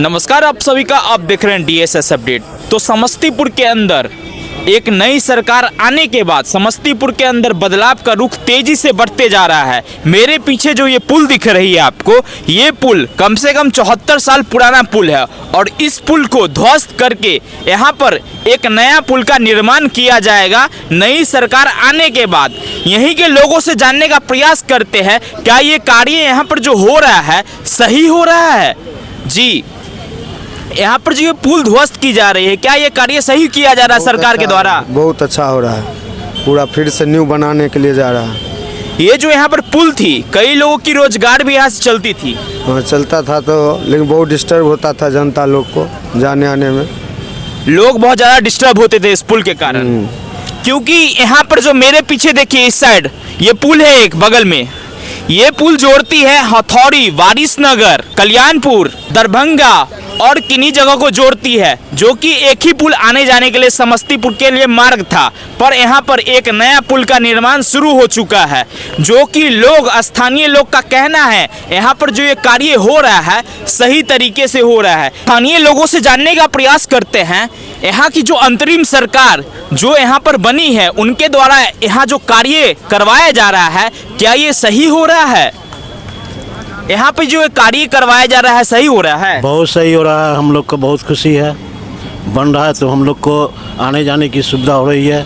नमस्कार आप सभी का, आप देख रहे हैं डीएसएस अपडेट। तो समस्तीपुर के अंदर एक नई सरकार आने के बाद समस्तीपुर के अंदर बदलाव का रुख तेजी से बढ़ते जा रहा है। मेरे पीछे जो ये पुल दिख रही है आपको, ये पुल कम से कम 74 साल पुराना पुल है और इस पुल को ध्वस्त करके यहाँ पर एक नया पुल का निर्माण किया जाएगा नई सरकार आने के बाद। यहीं के लोगों से जानने का प्रयास करते हैं क्या ये कार्य यहाँ पर जो हो रहा है सही हो रहा है। जी, यहाँ पर जो ये पुल ध्वस्त की जा रही है, क्या ये कार्य सही किया जा रहा है सरकार के द्वारा? बहुत अच्छा हो रहा है, पूरा फिर से न्यू बनाने के लिए जा रहा है। ये जो यहाँ पर पुल थी, कई लोगों की रोजगार भी यहाँ से चलती थी। हाँ, चलता था तो, लेकिन बहुत डिस्टर्ब होता था जनता लोग को जाने आने में। लोग बहुत ज़्यादा डिस्टर्ब होते थे इस पुल के कारण, क्योंकि यहाँ पर जो मेरे पीछे देखिए इस साइड ये पुल है, एक बगल में ये पुल जोड़ती है हथौड़ी, वारिसनगर, कल्याणपुर, दरभंगा और किन्हीं जगह को जोड़ती है, जो कि एक ही पुल आने जाने के लिए समस्तीपुर के लिए मार्ग था। पर यहाँ पर एक नया पुल का निर्माण शुरू हो चुका है, जो कि स्थानीय लोग का कहना है यहाँ पर जो ये कार्य हो रहा है सही तरीके से हो रहा है। स्थानीय लोगों से जानने का प्रयास करते हैं यहाँ की जो अंतरिम सरकार जो यहाँ पर बनी है उनके द्वारा यहाँ जो कार्य करवाया जा रहा है क्या ये सही हो रहा है? यहाँ पे जो कार्य करवाया जा रहा है सही हो रहा है? बहुत सही हो रहा है, हम लोग को बहुत खुशी है। बन रहा है तो हम लोग को आने जाने की सुविधा हो रही है।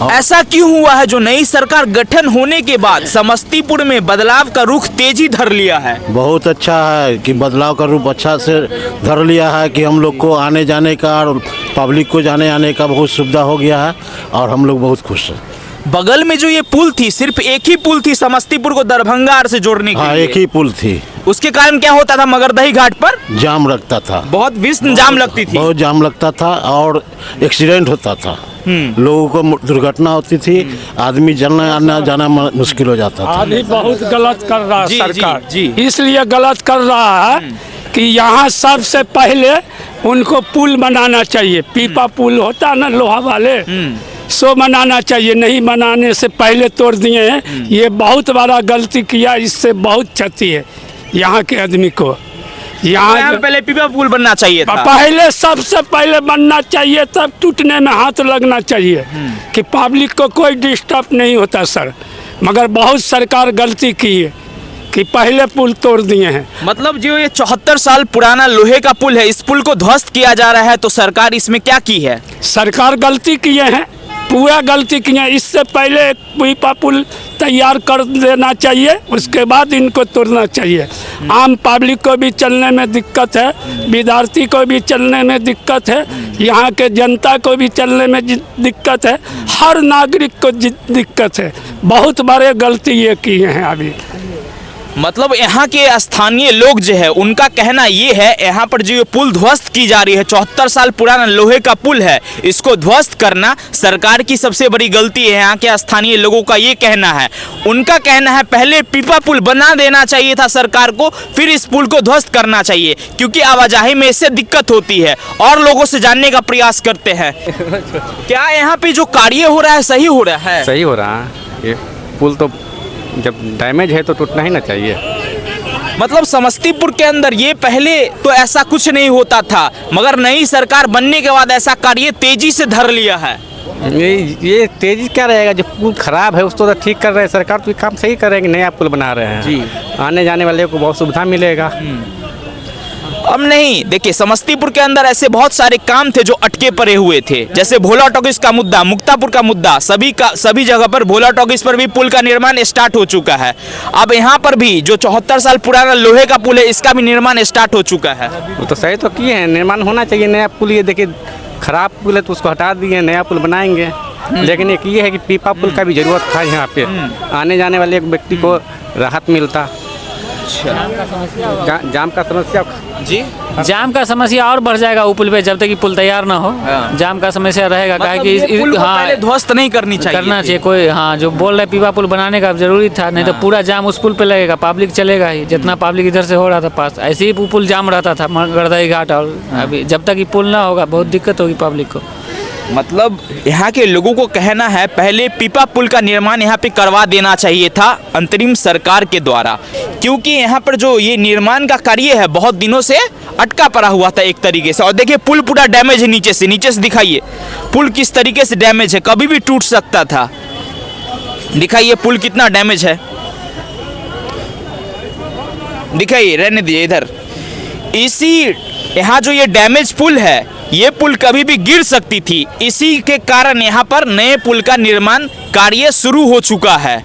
ऐसा क्यों हुआ है जो नई सरकार गठन होने के बाद समस्तीपुर में बदलाव का रुख तेजी धर लिया है? बहुत अच्छा है कि बदलाव का रूप अच्छा से धर लिया है कि हम लोग को आने जाने का और पब्लिक को जाने आने का बहुत सुविधा हो गया है और हम लोग बहुत खुश हैं। बगल में जो ये पुल थी, सिर्फ एक ही पुल थी समस्तीपुर को दरभंगा से जोड़ने के लिए। एक ही पुल थी। उसके कारण क्या होता था, मगरदही घाट पर जाम लगता था, बहुत भीषण जाम लगती थी, बहुत जाम लगता था और एक्सीडेंट होता था, लोगों को दुर्घटना होती थी, आदमी जाना आना जाना मुश्किल हो जाता था। अभी बहुत गलत कर रहा है सरकार, जी। इसलिए गलत कर रहा है कि यहाँ सबसे पहले उनको पुल बनाना चाहिए। पीपा पुल होता है ना लोहा वाले, सो बनाना चाहिए, नहीं बनाने से पहले तोड़ दिए हैं। ये बहुत बड़ा गलती किया, इससे बहुत क्षति है यहाँ के आदमी को। यहाँ पहले पीपा पुल बनना चाहिए था, पहले सबसे पहले बनना चाहिए, तब टूटने में हाथ लगना चाहिए कि पब्लिक को कोई डिस्टर्ब नहीं होता सर। मगर बहुत सरकार गलती की है कि पहले पुल तोड़ दिए हैं। मतलब जो ये 74 साल पुराना लोहे का पुल है, इस पुल को ध्वस्त किया जा रहा है, तो सरकार इसमें क्या की है? सरकार गलती किए हैं, पूरा गलती किए हैं। इससे पहले पीपा पुल तैयार कर देना चाहिए, उसके बाद इनको तोड़ना चाहिए। आम पब्लिक को भी चलने में दिक्कत है, विद्यार्थी को भी चलने में दिक्कत है, यहाँ के जनता को भी चलने में दिक्कत है, हर नागरिक को दिक्कत है। बहुत बड़े गलती ये किए हैं अभी। मतलब यहाँ के स्थानीय लोग जो है उनका कहना ये है यहाँ पर जो ये पुल ध्वस्त की जा रही है, 74 साल पुराना लोहे का पुल है, इसको ध्वस्त करना सरकार की सबसे बड़ी गलती है। यहाँ के स्थानीय लोगों का ये कहना है, उनका कहना है पहले पीपा पुल बना देना चाहिए था सरकार को, फिर इस पुल को ध्वस्त करना चाहिए, क्योंकि आवाजाही में इससे दिक्कत होती है। और लोगों से जानने का प्रयास करते हैं क्या यहाँ पे जो कार्य हो रहा है सही हो रहा है? सही हो रहा है। ये पुल तो जब डैमेज है तो टूटना ही ना चाहिए। मतलब समस्तीपुर के अंदर ये पहले तो ऐसा कुछ नहीं होता था, मगर नई सरकार बनने के बाद ऐसा कार्य तेजी से धर लिया है। ये तेजी क्या रहेगा, जो पुल खराब है उसको तो ठीक कर रहे हैं सरकार, तो काम सही कर रहे हैं कि नया पुल बना रहे हैं जी। आने जाने वाले को बहुत सुविधा मिलेगा। अब नहीं, देखिए समस्तीपुर के अंदर ऐसे बहुत सारे काम थे जो अटके पड़े हुए थे, जैसे भोला टॉकीज का मुद्दा, मुक्तापुर का मुद्दा, सभी जगह पर भोला टॉकीज पर भी पुल का निर्माण स्टार्ट हो चुका है। अब यहाँ पर भी जो 74 साल पुराना लोहे का पुल है, इसका भी निर्माण स्टार्ट हो चुका है। वो तो सही तो किए हैं, निर्माण होना चाहिए नया पुल। ये देखिए खराब पुल है तो उसको हटा दिए, नया पुल बनाएंगे। लेकिन एक ये है कि पीपा पुल का भी जरूरत था, यहाँ पे आने जाने वाले एक व्यक्ति को राहत मिलता। जाम का समस्या जी, जाम का समस्या और बढ़ जाएगा पुल पे, जब तक कि पुल तैयार ना हो। जाम का समस्या रहेगा, मतलब कि हाँ ध्वस्त नहीं करना चाहिए कोई। हाँ, जो बोल रहे पीपा पुल बनाने का जरूरी था, नहीं तो पूरा जाम उस पुल पे लगेगा, पब्लिक चलेगा ही। जितना पब्लिक इधर से हो रहा था पास, ऐसे ही पुल जाम रहता था मगरदही घाट। और अभी जब तक ये पुल ना होगा बहुत दिक्कत होगी पब्लिक को। मतलब यहाँ के लोगों को कहना है पहले पीपा पुल का निर्माण यहाँ पे करवा देना चाहिए था अंतरिम सरकार के द्वारा, क्योंकि यहाँ पर जो ये निर्माण का कार्य है बहुत दिनों से अटका पड़ा हुआ था एक तरीके से। और देखिए पुल पूरा डैमेज है नीचे से दिखाइए पुल किस तरीके से डैमेज है, कभी भी टूट सकता था। दिखाइए पुल कितना डैमेज है, दिखाइए, रहने दीजिए इधर। इसी यहाँ जो ये डैमेज पुल है, ये पुल कभी भी गिर सकती थी, इसी के कारण यहाँ पर नए पुल का निर्माण कार्य शुरू हो चुका है।